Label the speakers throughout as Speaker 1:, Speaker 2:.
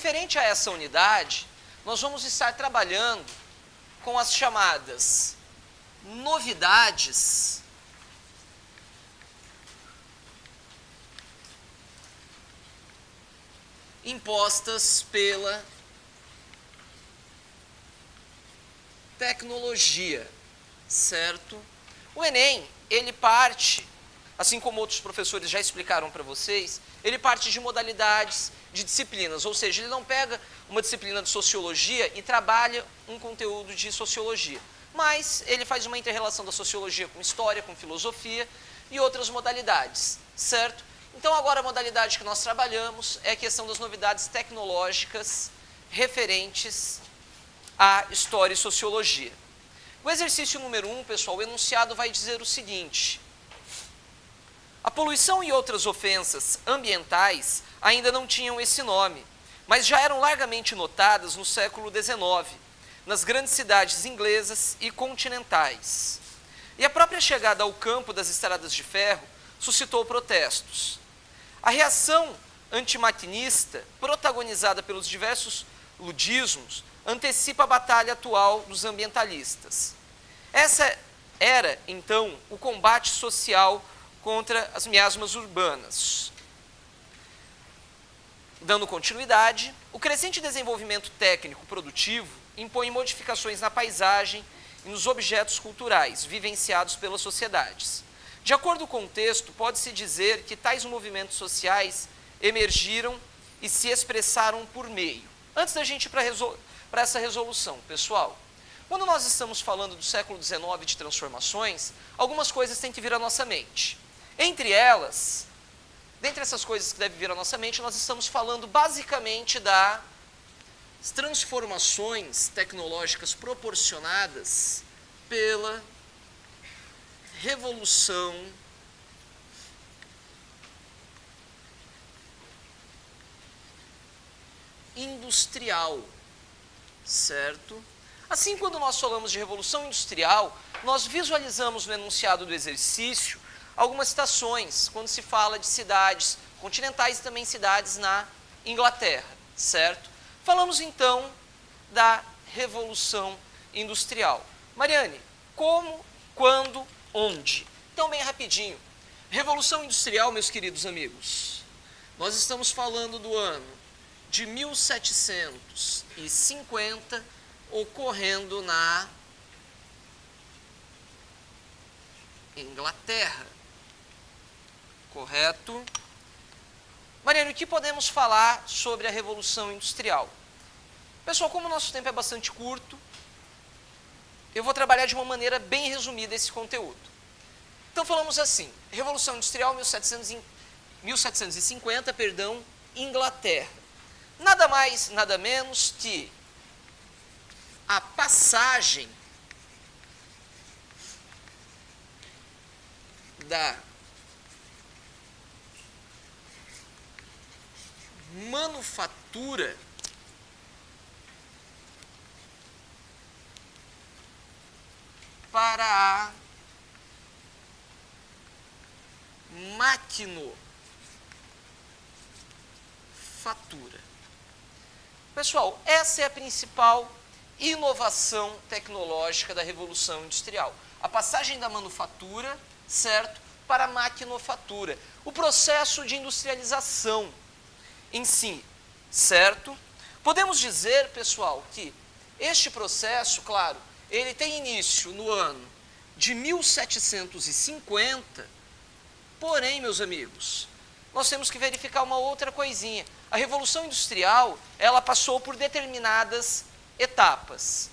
Speaker 1: referente a essa unidade, nós vamos estar trabalhando com as chamadas novidades impostas pela tecnologia, certo? O Enem, ele parte, assim como outros professores já explicaram para vocês, ele parte de modalidades, de disciplinas, ou seja, ele não pega uma disciplina de sociologia e trabalha um conteúdo de sociologia, mas ele faz uma inter-relação da sociologia com história, com filosofia e outras modalidades, certo? Então agora a modalidade que nós trabalhamos é a questão das novidades tecnológicas referentes à história e sociologia. O exercício número 1, pessoal, o enunciado vai dizer o seguinte: a poluição e outras ofensas ambientais ainda não tinham esse nome, mas já eram largamente notadas no século XIX, nas grandes cidades inglesas e continentais. E a própria chegada ao campo das estradas de ferro suscitou protestos. A reação antimaquinista, protagonizada pelos diversos ludismos, antecipa a batalha atual dos ambientalistas. Essa era, então, o combate social contra as miasmas urbanas. Dando continuidade, o crescente desenvolvimento técnico-produtivo impõe modificações na paisagem e nos objetos culturais vivenciados pelas sociedades. De acordo com o texto, pode-se dizer que tais movimentos sociais emergiram e se expressaram por meio. Antes da gente ir para essa resolução, pessoal, quando nós estamos falando do século XIX de transformações, algumas coisas têm que vir à nossa mente. Dentre essas coisas que devem vir à nossa mente, nós estamos falando basicamente das transformações tecnológicas proporcionadas pela Revolução Industrial, certo? Assim, quando nós falamos de Revolução Industrial, nós visualizamos no enunciado do exercício algumas citações, quando se fala de cidades continentais e também cidades na Inglaterra, certo? Falamos então da Revolução Industrial. Mariane, como, quando, onde? Então, bem rapidinho. Revolução Industrial, meus queridos amigos, nós estamos falando do ano de 1750, ocorrendo na Inglaterra. Correto? Mariane, o que podemos falar sobre a Revolução Industrial? Pessoal, como o nosso tempo é bastante curto, eu vou trabalhar de uma maneira bem resumida esse conteúdo. Então falamos assim, Revolução Industrial 1750, Inglaterra. Nada mais, nada menos que a passagem da manufatura para a maquinofatura. Pessoal, essa é a principal inovação tecnológica da Revolução Industrial. A passagem da manufatura, certo, para a maquinofatura. O processo de industrialização em si, certo? Podemos dizer, pessoal, que este processo, claro, ele tem início no ano de 1750, porém, meus amigos, nós temos que verificar uma outra coisinha. A Revolução Industrial, ela passou por determinadas etapas.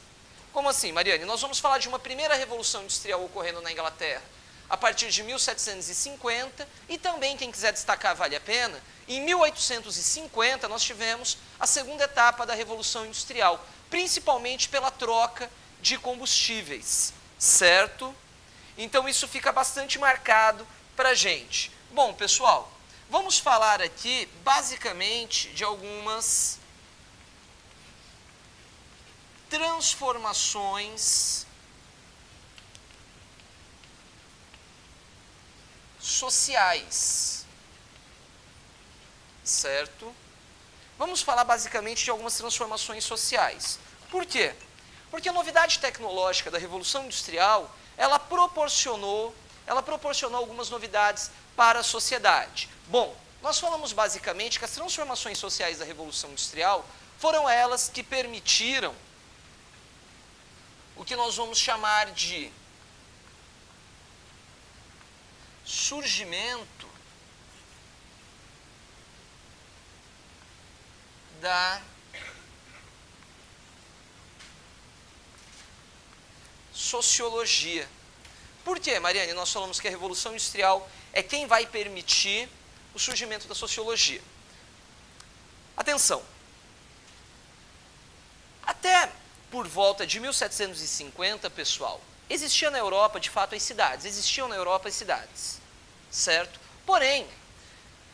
Speaker 1: Como assim, Mariane? Nós vamos falar de uma primeira Revolução Industrial ocorrendo na Inglaterra, a partir de 1750, e também, quem quiser destacar, vale a pena, em 1850 nós tivemos a segunda etapa da Revolução Industrial, principalmente pela troca de combustíveis, certo? Então isso fica bastante marcado para a gente. Bom, pessoal, vamos falar aqui basicamente de algumas transformações sociais, certo? Vamos falar basicamente de algumas transformações sociais. Por quê? Porque a novidade tecnológica da Revolução Industrial, ela proporcionou algumas novidades para a sociedade. Bom, nós falamos basicamente que as transformações sociais da Revolução Industrial foram elas que permitiram o que nós vamos chamar de surgimento da sociologia. Por quê, Mariane? Nós falamos que a Revolução Industrial é quem vai permitir o surgimento da sociologia. Atenção! Até por volta de 1750, pessoal, existia na Europa, de fato, existiam na Europa as cidades, certo? Porém,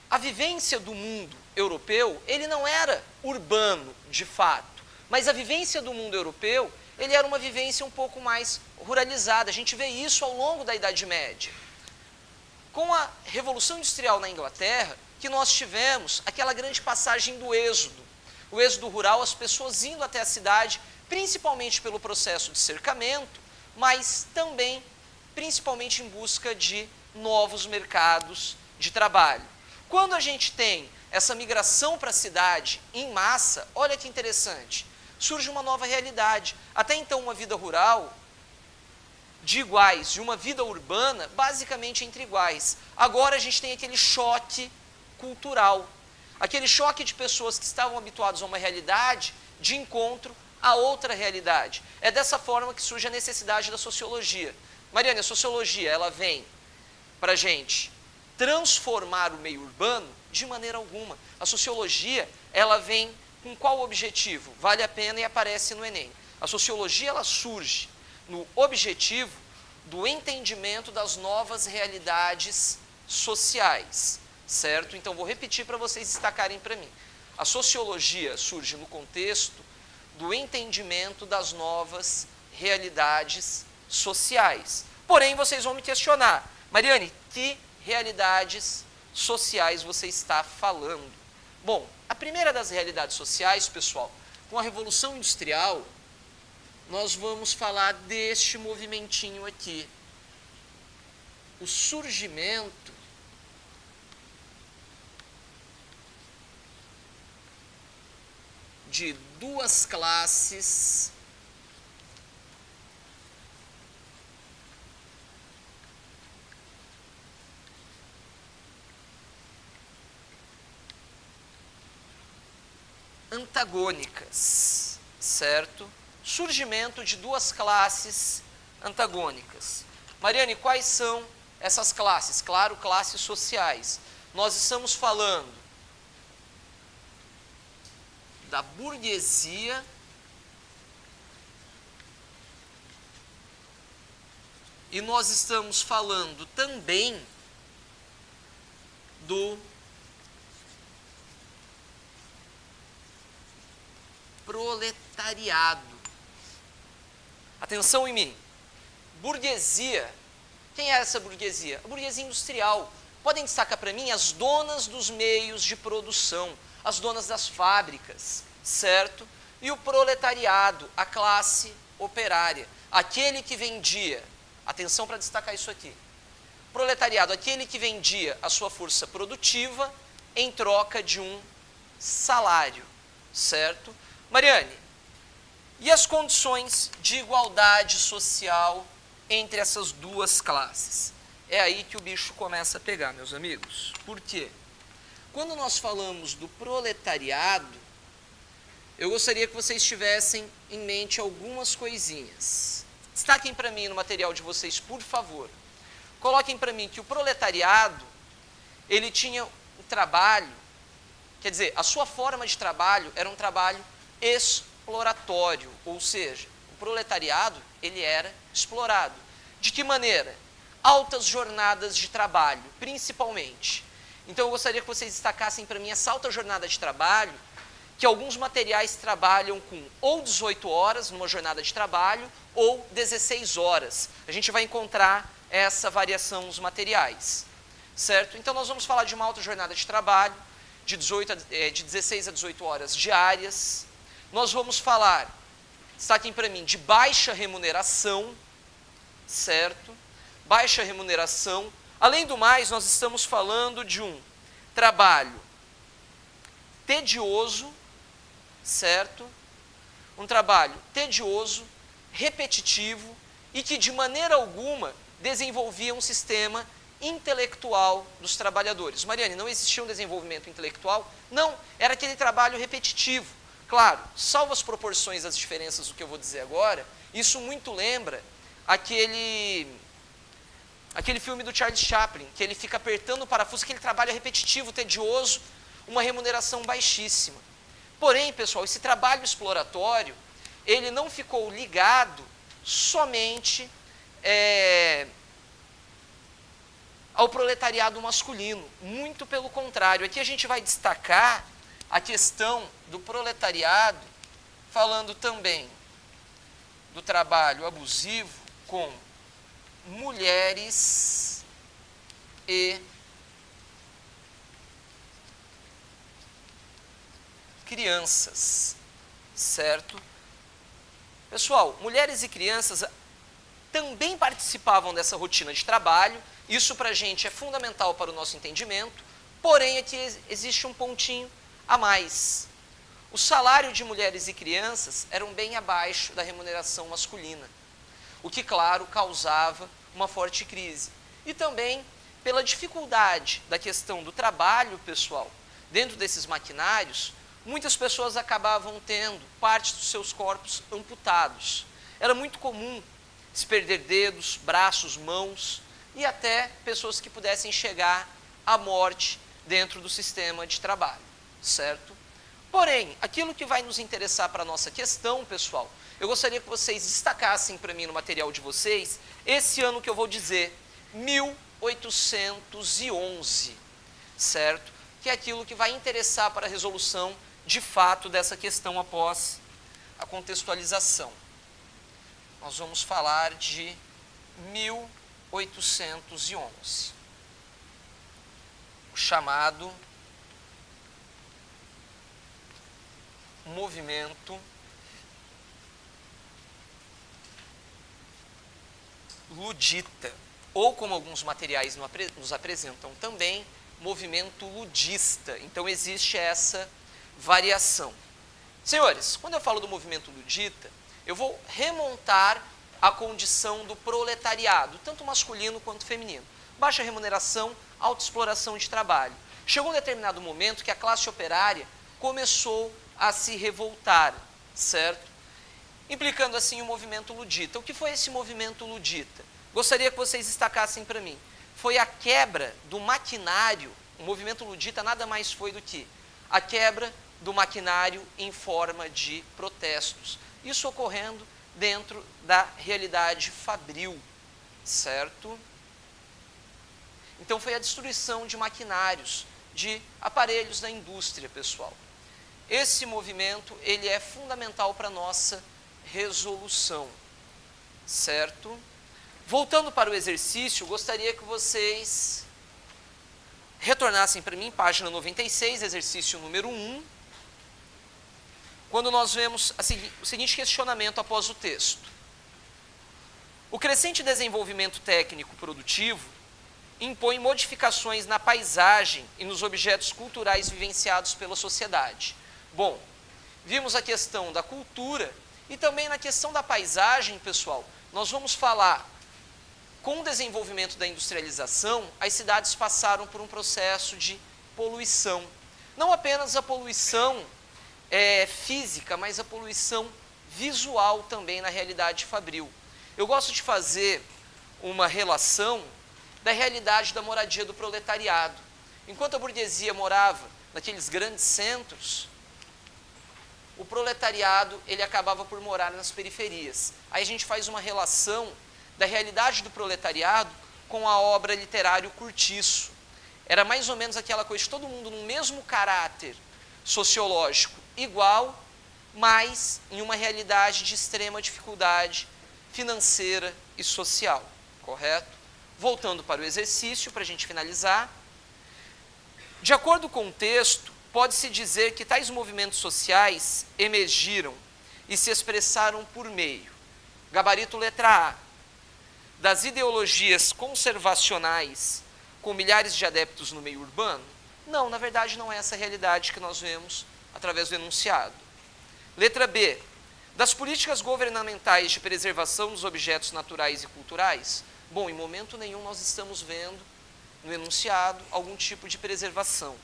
Speaker 1: a vivência do mundo europeu, ele não era urbano, de fato, mas a vivência do mundo europeu, ele era uma vivência um pouco mais ruralizada. A gente vê isso ao longo da Idade Média. Com a Revolução Industrial na Inglaterra, que nós tivemos aquela grande passagem do êxodo. O êxodo rural, as pessoas indo até a cidade, principalmente pelo processo de cercamento, mas também, principalmente em busca de novos mercados de trabalho. Quando a gente tem essa migração para a cidade em massa, olha que interessante, surge uma nova realidade. Até então, uma vida rural de iguais, de uma vida urbana, basicamente entre iguais. Agora a gente tem aquele choque cultural, aquele choque de pessoas que estavam habituadas a uma realidade de encontro a outra realidade. É dessa forma que surge a necessidade da sociologia. Mariane, a sociologia, ela vem para a gente transformar o meio urbano? De maneira alguma. A sociologia, ela vem com qual objetivo? Vale a pena e aparece no Enem. A sociologia, ela surge no objetivo do entendimento das novas realidades sociais, certo? Então, vou repetir para vocês destacarem para mim. A sociologia surge no contexto do entendimento das novas realidades sociais. Porém, vocês vão me questionar, Mariane, que realidades sociais você está falando? Bom, a primeira das realidades sociais, pessoal, com a Revolução Industrial, nós vamos falar deste movimentinho aqui. O surgimento de duas classes antagônicas, certo? Surgimento de duas classes antagônicas. Mariane, quais são essas classes? Claro, classes sociais. Nós estamos falando da burguesia e nós estamos falando também do proletariado. Atenção em mim. Burguesia. Quem é essa burguesia? A burguesia industrial. Podem destacar para mim as donas dos meios de produção, as donas das fábricas, certo? E o proletariado, a classe operária, aquele que vendia, atenção para destacar isso aqui, proletariado, aquele que vendia a sua força produtiva em troca de um salário, certo? Mariane, e as condições de igualdade social entre essas duas classes? É aí que o bicho começa a pegar, meus amigos. Por quê? Quando nós falamos do proletariado, eu gostaria que vocês tivessem em mente algumas coisinhas. Destaquem para mim no material de vocês, por favor. Coloquem para mim que o proletariado, ele tinha um trabalho, quer dizer, a sua forma de trabalho era um trabalho exploratório, ou seja, o proletariado, ele era explorado. De que maneira? Altas jornadas de trabalho, principalmente. Então, eu gostaria que vocês destacassem para mim essa alta jornada de trabalho, que alguns materiais trabalham com ou 18 horas numa jornada de trabalho, ou 16 horas. A gente vai encontrar essa variação nos materiais, certo? Então, nós vamos falar de uma alta jornada de trabalho, de 16 a 18 horas diárias. Nós vamos falar, destaquem para mim, de baixa remuneração, certo? Baixa remuneração. Além do mais, nós estamos falando de um trabalho tedioso, certo? Um trabalho tedioso, repetitivo e que de maneira alguma desenvolvia um sistema intelectual dos trabalhadores. Mariane, não existia um desenvolvimento intelectual? Não, era aquele trabalho repetitivo. Claro, salvo as proporções, as diferenças do que eu vou dizer agora, isso muito lembra aquele filme do Charles Chaplin, que ele fica apertando o parafuso, aquele trabalho repetitivo, tedioso, uma remuneração baixíssima. Porém, pessoal, esse trabalho exploratório, ele não ficou ligado somente ao proletariado masculino. Muito pelo contrário. Aqui a gente vai destacar a questão do proletariado, falando também do trabalho abusivo com mulheres e crianças, certo? Pessoal, mulheres e crianças também participavam dessa rotina de trabalho. Isso para a gente é fundamental para o nosso entendimento, porém aqui existe um pontinho a mais. O salário de mulheres e crianças eram bem abaixo da remuneração masculina, o que, claro, causava uma forte crise. E também pela dificuldade da questão do trabalho, pessoal, dentro desses maquinários, muitas pessoas acabavam tendo parte dos seus corpos amputados. Era muito comum se perder dedos, braços, mãos e até pessoas que pudessem chegar à morte dentro do sistema de trabalho, certo? Porém, aquilo que vai nos interessar para a nossa questão, pessoal, eu gostaria que vocês destacassem para mim no material de vocês esse ano que eu vou dizer, 1811, certo? Que é aquilo que vai interessar para a resolução de fato dessa questão após a contextualização. Nós vamos falar de 1811, o chamado movimento ludita, ou como alguns materiais nos apresentam também, movimento ludista. Então existe essa variação. Senhores, quando eu falo do movimento ludita, eu vou remontar a condição do proletariado, tanto masculino quanto feminino. Baixa remuneração, autoexploração de trabalho. Chegou um determinado momento que a classe operária começou a se revoltar, certo? Implicando assim o movimento ludita. O que foi esse movimento ludita? Gostaria que vocês destacassem para mim. Foi a quebra do maquinário. O movimento ludita nada mais foi do que a quebra do maquinário em forma de protestos. Isso ocorrendo dentro da realidade fabril, certo? Então foi a destruição de maquinários, de aparelhos da indústria, pessoal. Esse movimento, ele é fundamental para a nossa resolução, certo? Voltando para o exercício, gostaria que vocês retornassem para mim, página 96, exercício número 1, quando nós vemos o seguinte questionamento após o texto. O crescente desenvolvimento técnico produtivo impõe modificações na paisagem e nos objetos culturais vivenciados pela sociedade. Bom, vimos a questão da cultura e também na questão da paisagem, pessoal, nós vamos falar, com o desenvolvimento da industrialização, as cidades passaram por um processo de poluição. Não apenas a poluição física, mas a poluição visual também na realidade fabril. Eu gosto de fazer uma relação da realidade da moradia do proletariado. Enquanto a burguesia morava naqueles grandes centros, o proletariado ele acabava por morar nas periferias. Aí a gente faz uma relação da realidade do proletariado com a obra literária O Cortiço. Era mais ou menos aquela coisa de todo mundo no mesmo caráter sociológico igual, mas em uma realidade de extrema dificuldade financeira e social, correto? Voltando para o exercício, para a gente finalizar. De acordo com o texto, pode-se dizer que tais movimentos sociais emergiram e se expressaram por meio, gabarito letra A, das ideologias conservacionais com milhares de adeptos no meio urbano? Não, na verdade não é essa a realidade que nós vemos através do enunciado. Letra B, das políticas governamentais de preservação dos objetos naturais e culturais? Bom, em momento nenhum nós estamos vendo no enunciado algum tipo de preservação.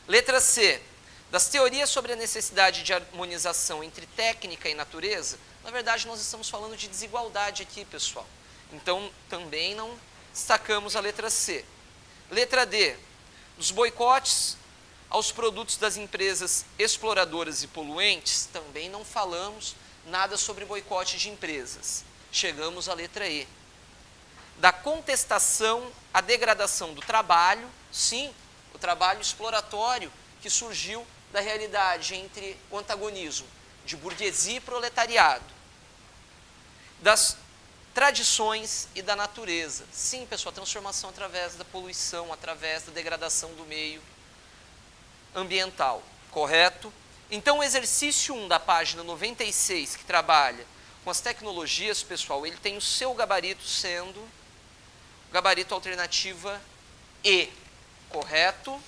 Speaker 1: Letra C, das teorias sobre a necessidade de harmonização entre técnica e natureza? Na verdade, nós estamos falando de desigualdade aqui, pessoal. Então, também não destacamos a letra C. Letra D, dos boicotes aos produtos das empresas exploradoras e poluentes? Também não falamos nada sobre boicote de empresas. Chegamos à letra E. Da contestação à degradação do trabalho, sim, o trabalho exploratório que surgiu da realidade entre o antagonismo de burguesia e proletariado. Das tradições e da natureza. Sim, pessoal, transformação através da poluição, através da degradação do meio ambiental, correto? Então, o exercício 1 da página 96, que trabalha com as tecnologias, pessoal, ele tem o seu gabarito sendo o gabarito alternativa E, correto?